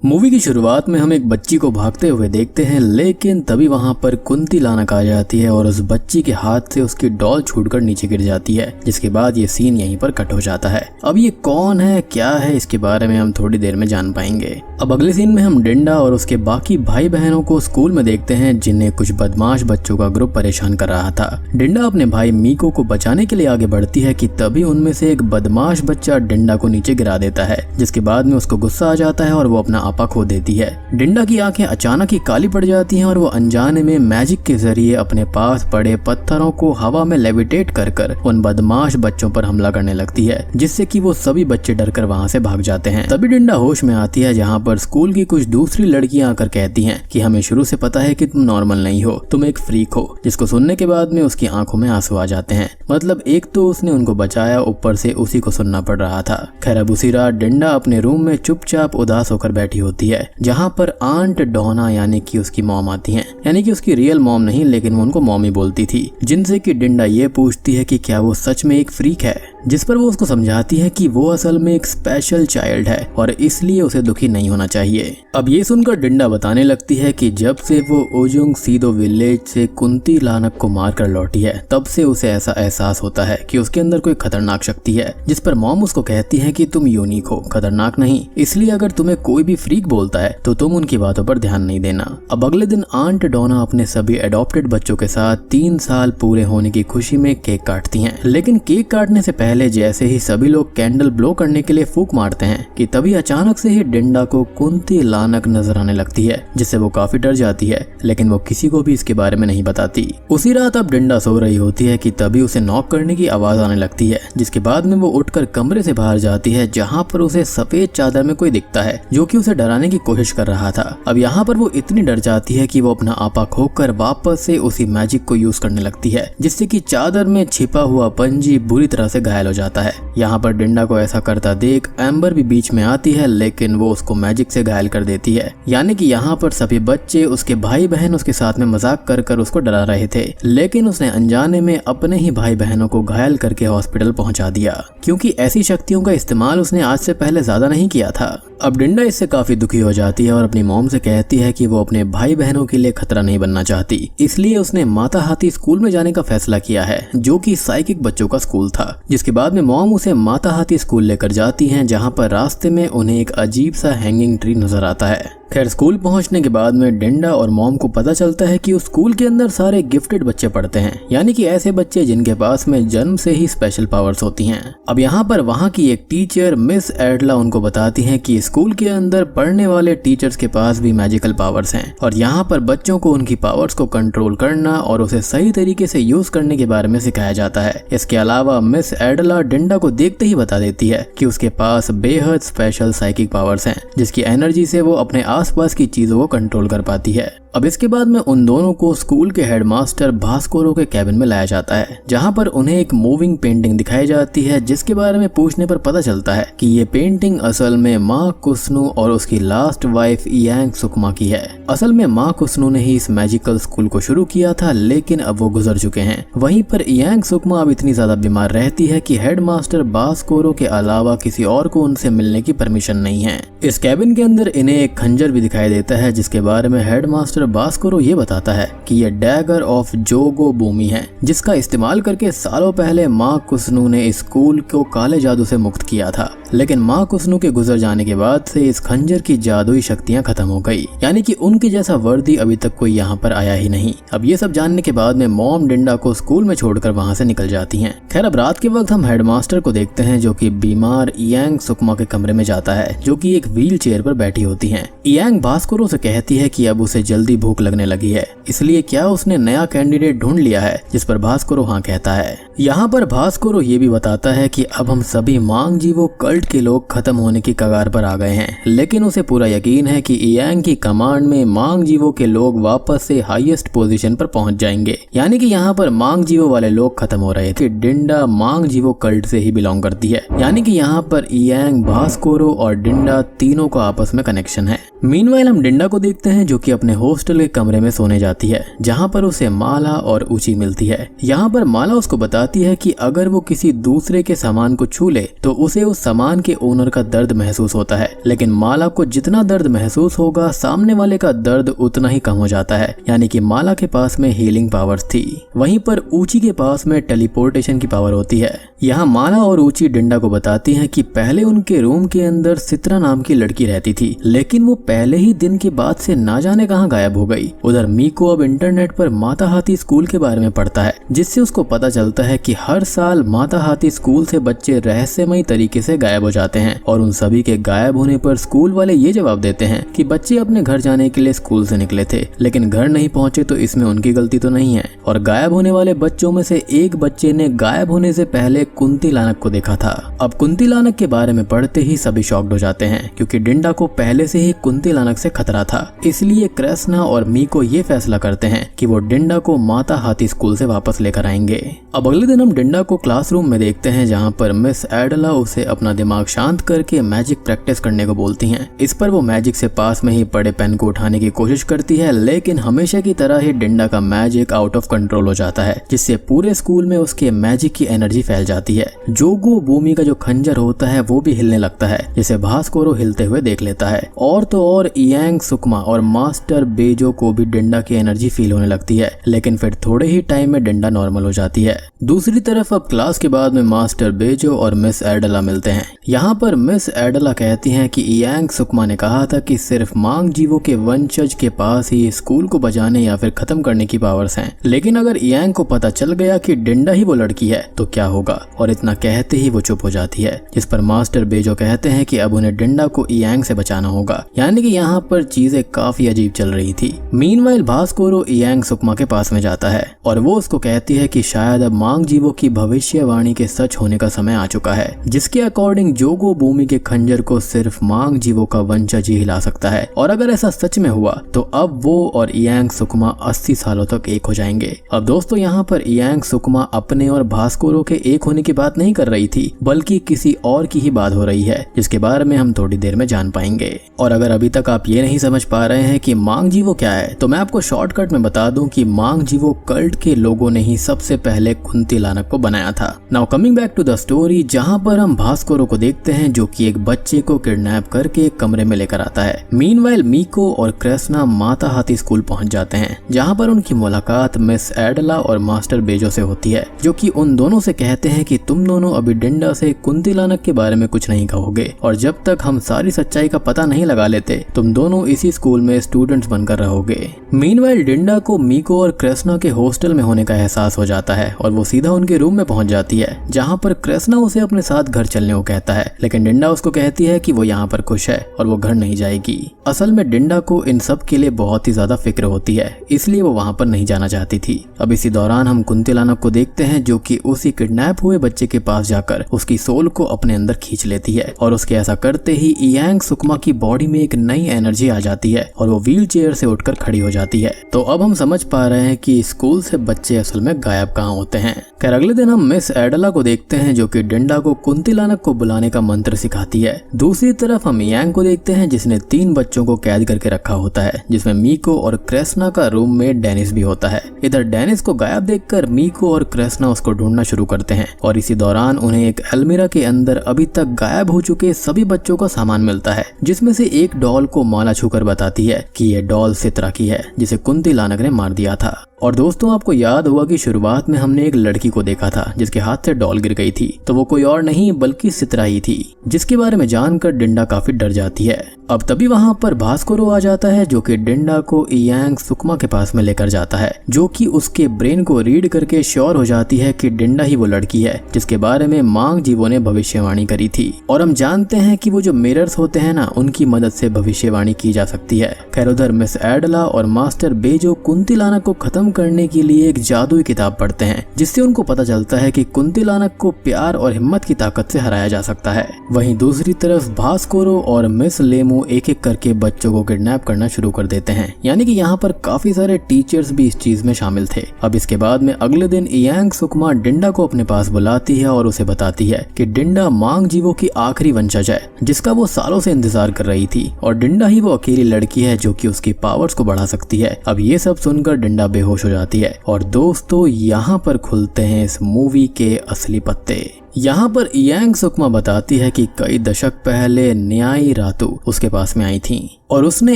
Movie की शुरुआत में हम एक बच्ची को भागते हुए देखते हैं, लेकिन तभी वहां पर कुंती लानक आ जाती है और उस बच्ची के हाथ से उसकी डॉल छूटकर नीचे गिर जाती है, जिसके बाद ये सीन यहीं पर कट हो जाता है। अब ये कौन है, क्या है, इसके बारे में हम थोड़ी देर में जान पाएंगे। अब अगले सीन में हम डिंडा और उसके बाकी भाई बहनों को स्कूल में देखते हैं, जिन्हें कुछ बदमाश बच्चों का ग्रुप परेशान कर रहा था। डिंडा अपने भाई मीको को बचाने के लिए आगे बढ़ती है कि तभी उनमें से एक बदमाश बच्चा डिंडा को नीचे गिरा देता है, जिसके बाद में उसको गुस्सा आ जाता है और वो अपना आपा खो देती है। डिंडा की आंखें अचानक ही काली पड़ जाती हैं और वो अनजाने में मैजिक के जरिए अपने पास पड़े पत्थरों को हवा में लेविटेट कर कर उन बदमाश बच्चों पर हमला करने लगती है, जिससे कि वो सभी बच्चे डरकर वहां से भाग जाते हैं। तभी डिंडा होश में आती है, जहां पर स्कूल की कुछ दूसरी लड़कियां आकर कहती हैं कि हमें शुरू से पता है कि तुम नॉर्मल नहीं हो, तुम एक फ्रीक हो। जिसको सुनने के बाद में उसकी आंखों में आंसू आ जाते हैं। मतलब एक तो उसने उनको बचाया, ऊपर से उसी को सुनना पड़ रहा था। खैर अब उसी रात डिंडा अपने रूम में चुपचाप उदास होकर बैठी होती है, जहां पर आंट डोना यानी कि उसकी मॉम आती हैं। यानी कि उसकी रियल मॉम नहीं, लेकिन वो उनको मॉमी बोलती थी, जिनसे कि डिंडा ये पूछती है कि क्या वो सच में एक फ्रीक है, जिस पर वो उसको समझाती है कि वो असल में एक स्पेशल चाइल्ड है और इसलिए उसे दुखी नहीं होना चाहिए। अब ये सुनकर डिंडा बताने लगती है कि जब से वो ओजुंग सीदो विलेज से कुंती लानक को मारकर लौटी है, तब से उसे ऐसा एहसास होता है कि उसके अंदर कोई खतरनाक शक्ति है, जिस पर मॉम उसको कहती है कि तुम यूनिक हो, खतरनाक नहीं। इसलिए अगर तुम्हें कोई भी फ्रीक बोलता है तो तुम उनकी बातों पर ध्यान नहीं देना। अब अगले दिन आंट डोना अपने सभी एडॉप्टेड बच्चों के साथ 3 साल पूरे होने की खुशी में केक काटती हैं। लेकिन केक काटने से पहले जैसे ही सभी लोग कैंडल ब्लो करने के लिए फूंक मारते हैं कि तभी अचानक से ही डिंडा को कुंती लानक नजर आने लगती है, जिससे वो काफी डर जाती है, लेकिन वो किसी को भी इसके बारे में नहीं बताती। उसी रात अब डिंडा सो रही होती है कि तभी उसे नॉक करने की आवाज आने लगती है, जिसके बाद में वो उठकर कमरे से बाहर जाती है, जहाँ पर उसे सफेद चादर में कोई दिखता है जो कि उसे डराने की कोशिश कर रहा था। अब यहाँ पर वो इतनी डर जाती है कि वो अपना आपा खोकर वापस से उसी मैजिक को यूज करने लगती है, जिससे कि चादर में छिपा हुआ पंजी बुरी तरह से घायल हो जाता है। यहाँ पर डिंडा को ऐसा करता देख एम्बर भी बीच में आती है, लेकिन वो उसको मैजिक से घायल कर देती है। यानी कि यहाँ पर सभी बच्चे, उसके भाई बहन उसके साथ में मजाक कर कर उसको डरा रहे थे, लेकिन उसने अनजाने में अपने ही भाई बहनों को घायल करके हॉस्पिटल पहुंचा दिया, क्योंकि ऐसी शक्तियों का इस्तेमाल उसने आज से पहले ज्यादा नहीं किया था। अब डिंडा इससे काफी दुखी हो जाती है और अपनी मॉम से कहती है कि वो अपने भाई बहनों के लिए खतरा नहीं बनना चाहती, इसलिए उसने माता हाथी स्कूल में जाने का फैसला किया है, जो कि साइकिक बच्चों का स्कूल था। जिसके बाद में मॉम उसे माता हाथी स्कूल लेकर जाती हैं, जहां पर रास्ते में उन्हें एक अजीब सा हैंगिंग ट्री नजर आता है। खैर स्कूल पहुंचने के बाद में डिंडा और मॉम को पता चलता है कि उस स्कूल के अंदर सारे गिफ्टेड बच्चे पढ़ते हैं, यानी कि ऐसे बच्चे जिनके पास में जन्म से ही स्पेशल पावर्स होती हैं। अब यहाँ पर वहाँ की एक टीचर मिस एडला उनको बताती है कि स्कूल के अंदर पढ़ने वाले टीचर्स के पास भी मैजिकल पावर्स हैं और यहाँ पर बच्चों को उनकी पावर्स को कंट्रोल करना और उसे सही तरीके से यूज करने के बारे में सिखाया जाता है। इसके अलावा मिस एडला डिंडा को देखते ही बता देती है कि उसके पास बेहद स्पेशल साइकिक पावर्स हैं, जिसकी एनर्जी से वो अपने आसपास की चीजों को कंट्रोल कर पाती है। अब इसके बाद में उन दोनों को स्कूल के हेडमास्टर भास्कोरो के कैबिन में लाया जाता है, जहां पर उन्हें एक मूविंग पेंटिंग दिखाई जाती है, जिसके बारे में पूछने पर पता चलता है कि ये पेंटिंग असल में माँ कुसनु और उसकी लास्ट वाइफ यांग सुकमा की है। असल में माँ कुसनु ने ही इस मैजिकल स्कूल को शुरू किया था, लेकिन अब वो गुजर चुके हैं। वहीं पर यांग सुकमा अब इतनी ज्यादा बीमार रहती है कि हेडमास्टर भास्कोरो के अलावा किसी और को उनसे मिलने की परमिशन नहीं है। इस कैबिन के अंदर इन्हें एक खंजर भी दिखाई देता है, जिसके बारे में हेडमास्टर भास्कोरो ये बताता है कि ये डैगर ऑफ जोगो बूमी है, जिसका इस्तेमाल करके सालों पहले माँ कुसनु ने इस स्कूल को काले जादू से मुक्त किया था। लेकिन माँ कुसनु के गुजर जाने के बाद से इस खंजर की जादुई शक्तियां खत्म हो गई, यानी कि उनके जैसा वर्दी अभी तक कोई यहाँ पर आया ही नहीं। अब ये सब जानने के बाद में मॉम डिंडा को स्कूल में छोड़कर वहाँ से निकल जाती हैं। खैर अब रात के वक्त हम हेडमास्टर को देखते हैं, जो कि बीमार यांग सुकमा के कमरे में जाता है, जो कि एक व्हील चेयर पर बैठी होती है। यांग भास्कोरो से कहती है कि अब उसे जल्दी भूख लगने लगी है, इसलिए क्या उसने नया कैंडिडेट ढूंढ लिया है, जिस पर भास्कोरो हाँ कहता है। यहाँ पर भास्कोरो ये भी बताता है कि अब हम सभी मांग जीवो कल्ट के लोग खत्म होने की कगार पर आ गए हैं, लेकिन उसे पूरा यकीन है कि यांग की कमांड में मांग जीवो के लोग वापस से हाईएस्ट पोजीशन पर पहुंच जाएंगे। यानी कि यहाँ पर मांग जीवो वाले लोग खत्म हो रहे थे। डिंडा मांग जीवो कल्ट से ही बिलोंग करती है, यानी कि यहाँ पर यांग, भास्कोरो और डिंडा तीनों का आपस में कनेक्शन है। मीनवाइल हम डिंडा को देखते हैं जो कि अपने हॉस्टल के कमरे में सोने जाती है, जहाँ पर उसे माला और ऊची मिलती है। यहाँ पर माला उसको बताती है कि अगर वो किसी दूसरे के सामान को छू ले तो उसे उस सामान के ओनर का दर्द महसूस होता है, लेकिन माला को जितना दर्द महसूस होगा सामने वाले का दर्द उतना ही कम हो जाता है। यानी कि माला के पास में हीलिंग पावर्स थी, वहीं पर ऊची के पास में टेलीपोर्टेशन की पावर होती है। यहाँ माला और ऊची डिंडा को बताती हैं कि पहले उनके रूम के अंदर सित्रा नाम की लड़की रहती थी, लेकिन वो पहले ही दिन के बाद से ना जाने कहां गायब हो गई। उधर मीको अब इंटरनेट पर माता हाथी स्कूल के बारे में पढ़ता है, जिससे उसको पता चलता है कि हर साल माता हाथी स्कूल से बच्चे रहस्यमयी तरीके से गायब हो जाते हैं और उन सभी के गायब होने पर स्कूल वाले ये जवाब देते हैं कि बच्चे अपने घर जाने के लिए स्कूल से निकले थे, लेकिन घर नहीं पहुंचे तो इसमें उनकी गलती तो नहीं है। और गायब होने वाले बच्चों में से एक बच्चे ने गायब होने से पहले कुंती लानक को देखा था। अब कुंती लानक के बारे में पढ़ते ही सभी शॉक्ड हो जाते हैं, क्योंकि डिंडा को पहले से ही कुंती लानक से खतरा था। इसलिए कृष्णा और मीको ये फैसला करते हैं कि वो डिंडा को माता हाथी स्कूल से वापस लेकर आएंगे। अब अगले दिन हम डिंडा को क्लासरूम में देखते हैं, जहाँ पर मिस एडला उसे अपना दिमाग शांत करके मैजिक प्रैक्टिस करने को बोलती हैं। इस पर वो मैजिक से पास में ही पड़े पेन को उठाने की कोशिश करती है, लेकिन हमेशा की तरह ही डिंडा का मैजिक आउट ऑफ कंट्रोल हो जाता है, जिससे पूरे स्कूल में उसके मैजिक की एनर्जी फैल जाती है। जोगो बूमी का जो खंजर होता है वो भी हिलने लगता है, जिसे भास्कोरो हिलते हुए देख लेता है। और तो और इयांग सुकमा और मास्टर बेजो को भी डिंडा की एनर्जी फील होने लगती है, लेकिन फिर थोड़े ही टाइम में डिंडा नॉर्मल हो जाती है। दूसरी तरफ अब क्लास के बाद में मास्टर बेजो और मिस एडला मिलते हैं। यहाँ पर मिस एडला कहती हैं कि इयांग सुकमा ने कहा था कि सिर्फ मांग जीवो के वंशज के पास ही स्कूल को बचाने या फिर खत्म करने की पावर्स हैं, लेकिन अगर इयांग को पता चल गया कि डिंडा ही वो लड़की है तो क्या होगा। और इतना कहते ही वो चुप हो जाती है, जिस पर मास्टर बेजो कहते हैं कि अब उन्हें डिंडा को इयांग से बचाना होगा। यानी कि यहाँ पर चीजें काफी अजीब चल रही थी। मीनवाइल भास्कोरो इयांग सुकमा के पास में जाता है और वो उसको कहती है कि शायद अब मांग जीवो की भविष्यवाणी के सच होने का समय आ चुका है, जिसके अकॉर्डिंग जोगो बूमी के खंजर को सिर्फ मांग जीवो का वंशज ही हिला सकता है। और अगर ऐसा सच में हुआ तो अब वो और इयांग सुकमा 80 सालों तक एक हो जाएंगे। अब दोस्तों यहाँ पर इयांग सुकमा अपने और भास्कोरो के एक होने की बात नहीं कर रही थी, बल्कि किसी और की ही बात हो रही है, जिसके बारे में हम थोड़ी देर में जान पाएंगे। और अगर अभी तक आप ये नहीं समझ पा रहे हैं कि मांग जीवो क्या है, तो मैं आपको शॉर्टकट में बता दूं कि मांग जीवो कल्ट के लोगों ने ही सबसे पहले कुंती लानक को बनाया था। Now coming back to the story, जहां पर हम भास्कोरो को देखते हैं जो कि एक बच्चे को किडनैप करके एक कमरे में लेकर आता है। मीनवाइल मीको और कृष्णा माता हाथी स्कूल पहुंच जाते हैं, जहां पर उनकी मुलाकात मिस एडला और मास्टर बेजो से होती है, जो कि उन दोनों से कहते हैं कि तुम दोनों अभी डिंडा से कुंती लानक के बारे में कुछ नहीं कहोगे, और जब तक हम सारी सच्चाई का पता नहीं लगा लेते तुम दोनों इसी स्कूल में स्टूडेंट्स बनकर रहोगे। मीनवाइल डिंडा को मीको और कृष्णा के हॉस्टल में होने का एहसास हो जाता है और वो सीधा उनके रूम में पहुंच जाती है, जहां पर कृष्णा उसे अपने साथ घर चलने को कहता है, लेकिन डिंडा उसको कहती है कि वो यहाँ पर खुश है और वो घर नहीं जाएगी। असल में डिंडा को इन सब के लिए बहुत ही ज्यादा फिक्र होती है, इसलिए वो वहाँ पर नहीं जाना चाहती थी। अब इसी दौरान हम कुंती लानक को देखते हैं जो कि उसी किडनैप हुए बच्चे के पास जाकर उसकी सोल को अपने अंदर खींच लेती है, और उसके ऐसा करते ही इयांग सुकमा की बॉडी में एक नई एनर्जी आ जाती है और वो व्हील चेयर से उठकर खड़ी हो जाती है। तो अब हम समझ पा रहे हैं कि स्कूल से बच्चे असल में गायब कहाँ होते हैं। खैर अगले दिन हम मिस एडला को देखते हैं जो कि डिंडा को कुंती लानक को बुलाने का मंत्र सिखाती है। दूसरी तरफ हम इयांग को देखते हैं जिसने 3 बच्चों को कैद करके रखा होता है, जिसमें मीको और कृष्णा का रूममेट डेनिस भी होता है। इधर डेनिस को गायब देखकर मीको और कृष्णा उसको ढूंढना शुरू करते हैं, और इसी दौरान उन्हें एक अलमीरा के अंदर अभी तक गायब हो चुके सभी बच्चों का सामान मिलता है, जिसमें से एक डॉल को माला छूकर बताती है कि यह डॉल सित्रा की है, जिसे कुंती लानक ने मार दिया था। और दोस्तों आपको याद होगा कि शुरुआत में हमने एक लड़की को देखा था जिसके हाथ से डॉल गिर गई थी, तो वो कोई और नहीं बल्कि सित्रा ही थी, जिसके बारे में जानकर डिंडा काफी डर जाती है। अब तभी वहां पर भास्कोरो आ जाता है जो कि डिंडा को इयांग सुकमा के पास में लेकर जाता है, जो कि उसके ब्रेन को रीड करके श्योर हो जाती है कि डिंडा ही वो लड़की है जिसके बारे में मांग जीवो ने भविष्यवाणी करी थी। और हम जानते हैं कि वो जो मिरर्स होते हैं ना, उनकी मदद से भविष्यवाणी की जा सकती है। खैर उधर मिस एडला और मास्टर बेजो कुंती लानक को खत्म खत्म करने के लिए एक जादुई किताब पढ़ते हैं, जिससे उनको पता चलता है कि कुंतिलानक को प्यार और हिम्मत की ताकत से हराया जा सकता है। वहीं दूसरी तरफ भास्कोरो और मिस लेमू एक एक करके बच्चों को किडनैप करना शुरू कर देते हैं, यानी कि यहाँ पर काफी सारे टीचर्स भी इस चीज में शामिल थे। अब इसके बाद में अगले दिन इयांग सुकमा डिंडा को अपने पास बुलाती है और उसे बताती है कि डिंडा मांग जीवो की आखिरी वंशज है, जिसका वो सालों से इंतजार कर रही थी, और डिंडा ही वो अकेली लड़की है जो कि उसकी पावर्स को बढ़ा सकती है। अब ये सब सुनकर डिंडा बेहोश हो जाती है। और दोस्तों, यहाँ पर खुलते हैं इस मूवी के असली पत्ते। यहाँ पर इयांग सुकमा बताती है कि कई दशक पहले न्याई रातू उसके पास में आई थी और उसने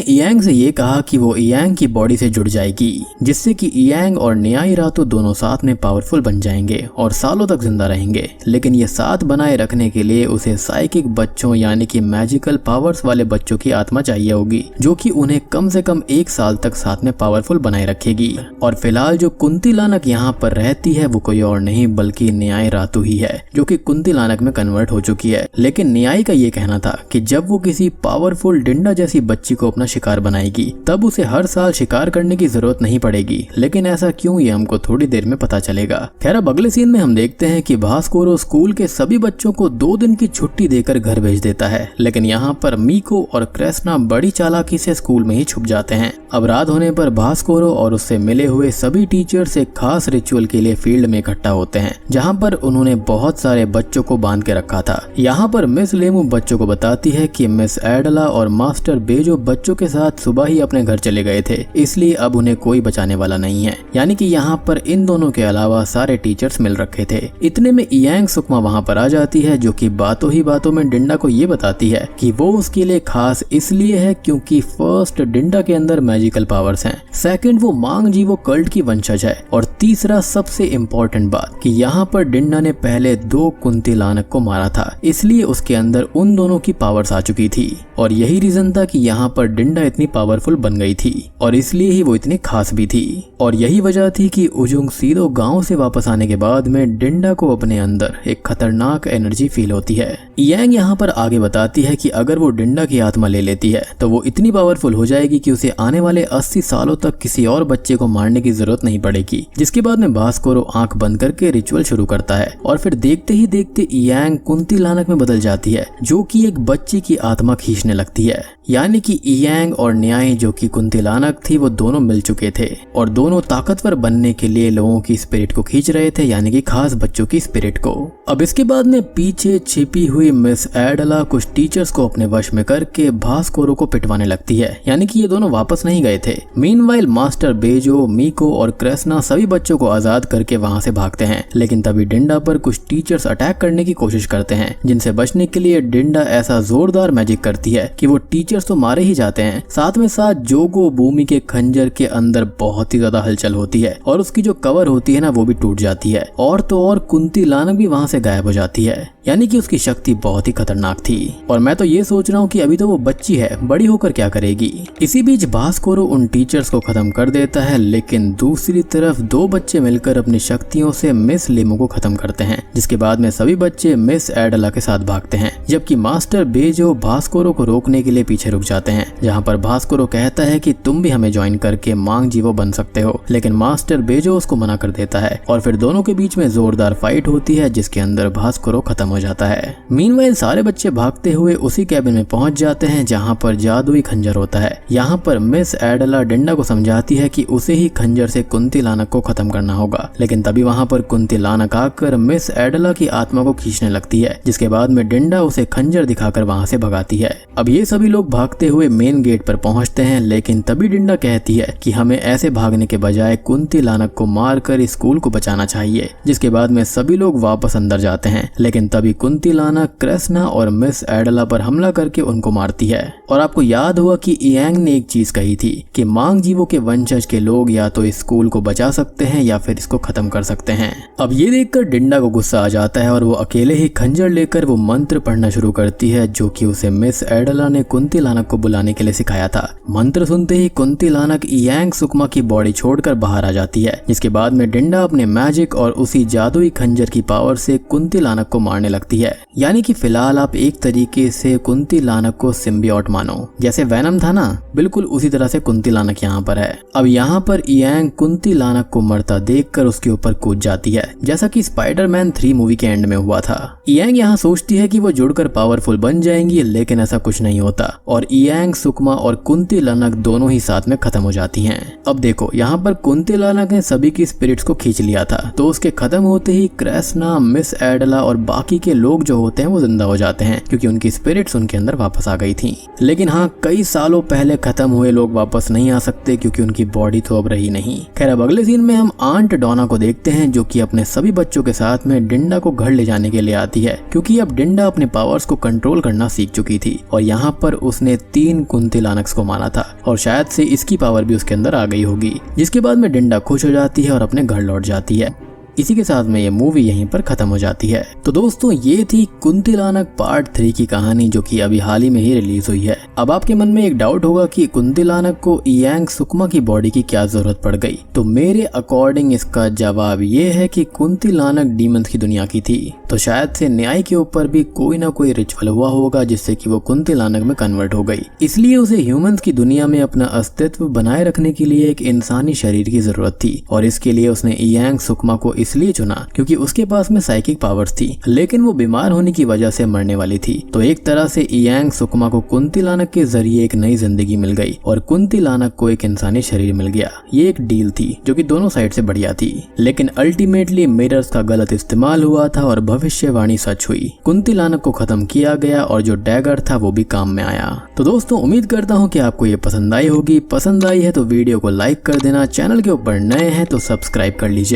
इयांग से ये कहा कि वो इयांग की बॉडी से जुड़ जाएगी, जिससे कि इयांग और न्याई रातू दोनों साथ में पावरफुल बन जाएंगे और सालों तक जिंदा रहेंगे। लेकिन ये साथ बनाए रखने के लिए उसे साइकिक बच्चों यानी कि मैजिकल पावर्स वाले बच्चों की आत्मा चाहिए होगी, जो कि उन्हें कम से कम 1 साल तक साथ में पावरफुल बनाए रखेगी। और फिलहाल जो कुंतिलानक यहाँ पर रहती है वो कोई और नहीं बल्कि न्याई रातू ही है, जो कि कुंतिलानक में कन्वर्ट हो चुकी है। लेकिन न्याई का ये कहना था कि जब वो किसी पावरफुल डिंडा जैसी बच्ची को अपना शिकार बनाएगी तब उसे हर साल शिकार करने की जरूरत नहीं पड़ेगी। लेकिन ऐसा क्यों, ये हमको थोड़ी देर में पता चलेगा। खैर, अब अगले सीन में हम देखते हैं कि भास्कोरो स्कूल के सभी बच्चों को 2 दिन की छुट्टी देकर घर भेज देता है। लेकिन यहाँ पर मीको और क्रेस्ना बड़ी चालाकी से स्कूल में ही छुप जाते हैं। अब रात होने पर भास्कोरो और उससे मिले हुए सभी टीचर्स एक खास रिचुअल के लिए फील्ड में इकट्ठा होते हैं, जहाँ पर उन्होंने बहुत सारे बच्चों को बांध के रखा था। यहाँ पर मिस लेमू बच्चों को बताती है कि मिस एडला और मास्टर बेजो बच्चों के साथ सुबह ही अपने घर चले गए थे, इसलिए अब उन्हें कोई बचाने वाला नहीं है। यानी कि यहाँ पर इन दोनों के अलावा सारे टीचर्स मिल रखे थे। इतने में इयांग सुकमा वहाँ पर आ जाती है, जो कि बातों ही बातों में डिंडा को ये बताती है कि वो उसके लिए खास इसलिए है क्योंकि फर्स्ट, डिंडा के अंदर मैजिकल पावर्स हैं, सेकंड, वो मांग जीवो कल्ट की वंशज है, और तीसरा सबसे इम्पोर्टेंट बात कि यहाँ पर डिंडा ने पहले 2 कुंतिलानक को मारा था, इसलिए उसके अंदर उन दोनों की पावर्स आ चुकी थी। और यही रीजन था कि यहाँ पर डिंडा इतनी पावरफुल बन गई थी और इसलिए ही वो इतनी खास भी थी। और यही वजह थी कि उजुंग सीधो गांव से वापस आने के बाद में डिंडा को अपने अंदर एक खतरनाक एनर्जी फील होती है। इयांग यहाँ पर आगे बताती है कि अगर वो डिंडा की आत्मा ले लेती है तो वो इतनी पावरफुल हो जाएगी कि उसे आने वाले 80 सालों तक किसी और बच्चे को मारने की जरूरत नहीं पड़ेगी। जिसके बाद में भास्कोरो आंख बंद करके रिचुअल शुरू करता है और फिर देखते ही देखते इयांग कुंतिलानक में बदल जाती है, जो कि एक बच्ची की आत्मा खींचने लगती है। यानी कि इयांग और न्याय जो कि कुंतिलानक थी वो दोनों मिल चुके थे और दोनों ताकतवर बनने के लिए लोगों की स्पिरिट को खींच रहे थे, यानी कि खास बच्चों की स्पिरिट को। अब इसके बाद में पीछे छिपी हुई मिस एडला कुछ टीचर्स को अपने वश में करके भास्कोरो को पिटवाने लगती है, यानी कि ये दोनों वापस नहीं गए थे। मीनवाइल मास्टर बेजो, मीको और क्रेस्ना सभी बच्चों को आजाद करके वहां से भागते हैं। लेकिन तभी डिंडा पर कुछ टीचर्स अटैक करने की कोशिश करते हैं, जिनसे बचने के लिए डिंडा ऐसा जोरदार मैजिक करती है कि वो टीचर्स तो मारे ही जाते हैं, साथ में साथ जोगो भूमि के खंजर के अंदर बहुत ही ज्यादा हलचल होती है और उसकी जो कवर होती है ना वो भी टूट जाती है। और तो और कुंतिलानक भी वहां से गायब हो जाती है, यानी कि उसकी शक्ति बहुत ही खतरनाक थी। और मैं तो ये सोच रहा हूँ कि अभी तो वो बच्ची है, बड़ी होकर क्या करेगी। इसी बीच भास्कोरो उन टीचर्स को खत्म कर देता है, लेकिन दूसरी तरफ 2 बच्चे मिलकर अपनी शक्तियों से मिस लेमू को खत्म करते हैं, जिसके बाद में सभी बच्चे मिस एडला के साथ भागते हैं, जबकि मास्टर बेजो भास्कोरो को रोकने के लिए पीछे रुक जाते हैं। जहाँ पर भास्कोरो कहता है कि तुम भी हमें ज्वाइन करके मांग जीवो बन सकते हो, लेकिन मास्टर बेजो उसको मना कर देता है और फिर दोनों के बीच में जोरदार फाइट होती है, जिसके अंदर भास्कोरो खत्म हो जाता है। मीनवाइल सारे बच्चे भागते हुए उसी कैबिन में पहुंच जाते हैं जहाँ पर जादुई खंजर होता है। यहाँ पर मिस एडला डिंडा को समझाती है कि उसे ही खंजर से कुंतिलानक को खत्म करना होगा, लेकिन तभी वहाँ पर कुंतिलानक आकर मिस एडला की आत्मा को खींचने लगती है, जिसके बाद में डिंडा उसे खंजर दिखाकर वहाँ से भगाती है। अब ये सभी लोग भागते हुए मेन गेट पर पहुंचते हैं, लेकिन तभी डिंडा कहती है कि हमें ऐसे भागने के बजाय कुंतिलानक को मारकर स्कूल को बचाना चाहिए। जिसके बाद में सभी लोग वापस अंदर जाते हैं, लेकिन तभी कुंतिलानक क्रेस्ना और मिस एडला पर हमला करके उनको मारती है। और आपको याद होगा कि इयांग ने एक चीज कही थी कि मांग जीवो के वंशज के लोग या तो इस स्कूल को बचा सकते हैं या फिर इसको खत्म कर सकते हैं। अब ये देखकर डिंडा को गुस्सा आ जाता है और वो अकेले ही खंजर लेकर वो मंत्र पढ़ना शुरू करती है, जो कि उसे मिस एडला ने कुंतिलानक कुंतिलानक को बुलाने के लिए सिखाया था। मंत्र सुनते ही कुंतिलानक यांग सुकमा की बॉडी छोड़कर बाहर आ जाती है, जिसके बाद में डिंडा अपने मैजिक और उसी जादुई खंजर की पावर से कुंतिलानक को मारने लगती है। यानी कि फिलहाल आप एक तरीके से कुंतिलानक को सिम्बियोट मानो, जैसे वैनम था ना, बिल्कुल उसी तरह से कुंतिलानक यहाँ पर है। अब यहाँ पर यांग कुंतिलानक को मरता देखकर उसके ऊपर कूद जाती है, जैसा कि स्पाइडरमैन 3 मूवी के एंड में हुआ था। यांग यहाँ सोचती है कि वो जुड़कर पावरफुल बन जाएंगी, लेकिन ऐसा कुछ नहीं होता और यांग सुकमा और कुंतिलानक दोनों ही साथ में खत्म हो जाती हैं। अब देखो यहाँ पर कुंतिलानक ने सभी की स्पिरिट्स को खींच लिया था, तो उसके खत्म होते ही कृष्णा, मिस एडला और बाकी के लोग जो होते हैं वो जिंदा हो जाते हैं, क्योंकि उनकी स्पिरिट्स उनके अंदर वापस आ गई थी। लेकिन हाँ, कई सालों पहले खत्म हुए लोग वापस नहीं आ सकते, क्योंकि उनकी बॉडी तो अब रही नहीं। खैर, अब अगले सीन में हम आंट डोना को देखते हैं, जो कि अपने सभी बच्चों के साथ में डिंडा को घर ले जाने के लिए आती है, क्योंकि अब डिंडा अपने पावर्स को कंट्रोल करना सीख चुकी थी और यहाँ पर उसने 3 कुंतिलानक्स को मारा था और शायद से इसकी पावर भी उसके अंदर आ गई होगी, जिसके बाद में डिंडा खुश हो जाती है और अपने घर लौट जाती है। इसी के साथ में ये मूवी यहीं पर खत्म हो जाती है। तो दोस्तों, ये थी कुंतिलानक पार्ट 3 की कहानी, जो कि अभी हाल ही में ही रिलीज हुई है। अब आपके मन में एक डाउट होगा कि कुंतिलानक को यांग सुकमा की बॉडी की क्या जरूरत पड़ गई, तो मेरे अकॉर्डिंग इसका जवाब ये है कि कुंतिलानक डीमंस की दुनिया की थी, तो शायद से न्याय के ऊपर भी कोई ना कोई रिचुअल हुआ होगा जिससे कि वो कुंतिलानक में कन्वर्ट हो गई। इसलिए उसे ह्यूमंस की दुनिया में अपना अस्तित्व बनाए रखने के लिए एक इंसानी शरीर की जरूरत थी और इसके लिए उसने यांग सुकमा को इसलिए चुना क्योंकि उसके पास में साइकिक पावर्स थी, लेकिन वो बीमार होने की वजह से मरने वाली थी। तो एक तरह से यांग सुकमा को कुंतिलानक के जरिए एक नई जिंदगी मिल गई और कुंतिलानक को एक इंसानी शरीर मिल गया। ये एक डील थी जो कि दोनों साइड से बढ़िया थी, लेकिन अल्टीमेटली मिरर्स का गलत इस्तेमाल हुआ था और भविष्यवाणी सच हुई। कुंतिलानक को खत्म किया गया और जो डैगर था वो भी काम में आया। तो दोस्तों, उम्मीद करता हूँ कि आपको ये पसंद आई होगी। पसंद आई है तो वीडियो को लाइक कर देना, चैनल के ऊपर नए हैं तो सब्सक्राइब कर लीजिए।